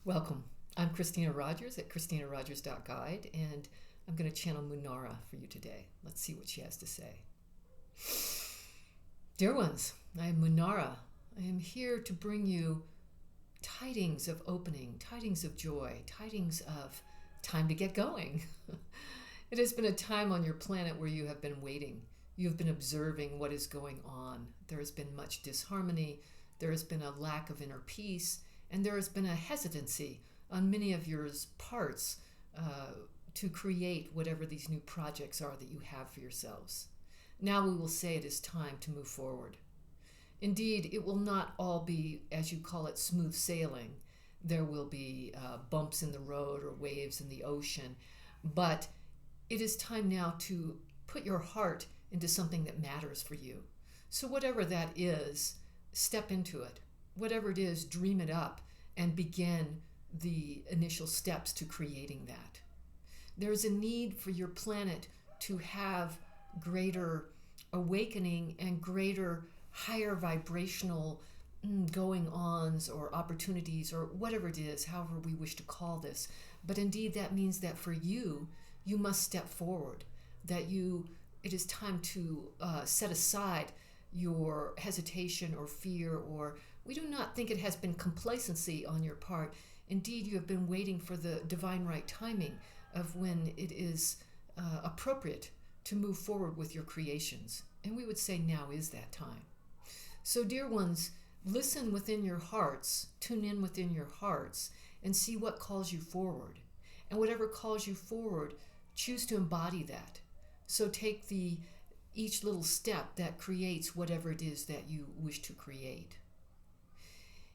Welcome. I'm Christina Rogers at christinarogers.guide, and I'm going to channel Munnara for you today. Let's see what she has to say. Dear ones, I am Munnara. I am here to bring you tidings of opening, tidings of joy, tidings of time to get going. It has been a time on your planet where you have been waiting. You have been observing what is going on. There has been much disharmony. There has been a lack of inner peace. And there has been a hesitancy on many of your parts to create whatever these new projects are that you have for yourselves. Now we will say it is time to move forward. Indeed, it will not all be, as you call it, smooth sailing. There will be bumps in the road or waves in the ocean. But it is time now to put your heart into something that matters for you. So whatever that is, step into it. Whatever it is, dream it up and begin the initial steps to creating that. There's a need for your planet to have greater awakening and greater higher vibrational going-ons or opportunities or whatever it is, however we wish to call this. But indeed, that means that for you, you must step forward, that it is time to set aside your hesitation or fear, or we do not think it has been complacency on your part. Indeed, you have been waiting for the divine right timing of when it is appropriate to move forward with your creations. And we would say now is that time. So dear ones, listen within your hearts, tune in within your hearts, and see what calls you forward. And whatever calls you forward, choose to embody that. So take each little step that creates whatever it is that you wish to create.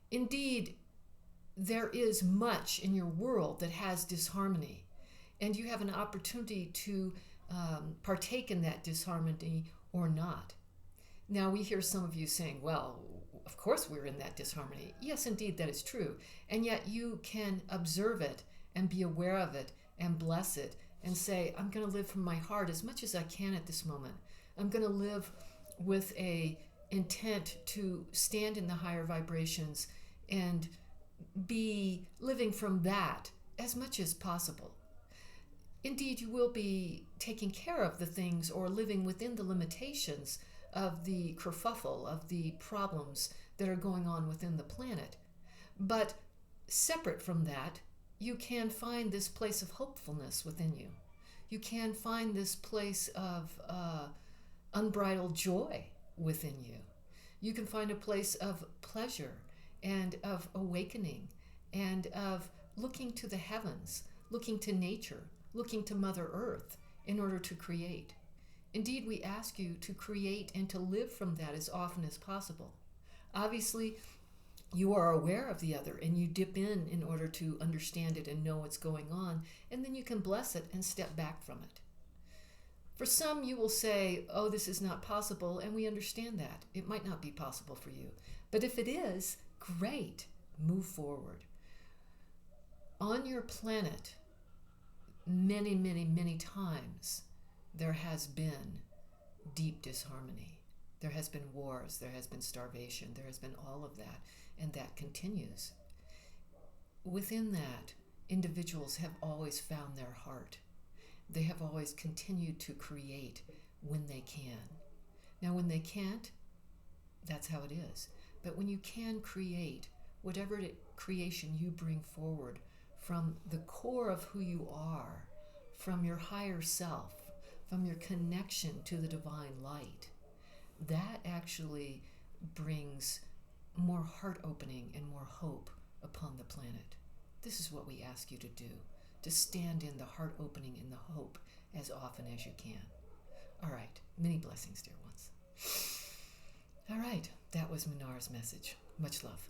Indeed, there is much in your world that has disharmony, and you have an opportunity to partake in that disharmony or not. Now, we hear some of you saying, well, of course we're in that disharmony. Yes, indeed, that is true. And yet you can observe it and be aware of it and bless it and say, I'm going to live from my heart as much as I can at this moment. I'm going to live with a intent to stand in the higher vibrations and be living from that as much as possible. Indeed, you will be taking care of the things or living within the limitations of the kerfuffle, of the problems that are going on within the planet. But separate from that, you can find this place of hopefulness within you. You can find this place of unbridled joy within you. You can find a place of pleasure and of awakening and of looking to the heavens, looking to nature, looking to Mother Earth in order to create. Indeed, we ask you to create and to live from that as often as possible. Obviously, you are aware of the other and you dip in order to understand it and know what's going on, and then you can bless it and step back from it. For some, you will say, oh, this is not possible, and we understand that. It might not be possible for you. But if it is, great, move forward. On your planet, many, many, many times, there has been deep disharmony. There has been wars, there has been starvation, there has been all of that, and that continues. Within that, individuals have always found their heart. They have always continued to create when they can. Now, when they can't, that's how it is. But when you can create, whatever creation you bring forward from the core of who you are, from your higher self, from your connection to the divine light, that actually brings more heart opening and more hope upon the planet. This is what we ask you to do, to stand in the heart opening and the hope as often as you can. All right, many blessings, dear ones. All right, that was Munnara's message. Much love.